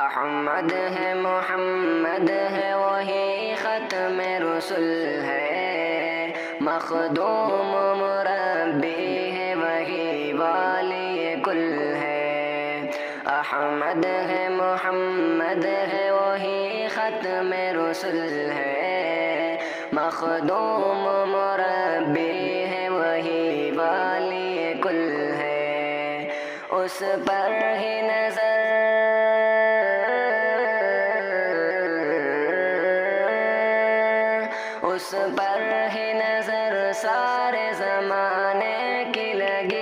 احمد ہے محمد ہے وہی ختم رسول ہے، مخدوم مربی ہے وہی والی کل ہے۔ احمد ہے محمد ہے وہی ختم رسول ہے، مخدوم مربی ہے وہی والی کل ہے۔ اس پر ہی نظر اس پر ہی نظر سارے زمانے کی لگی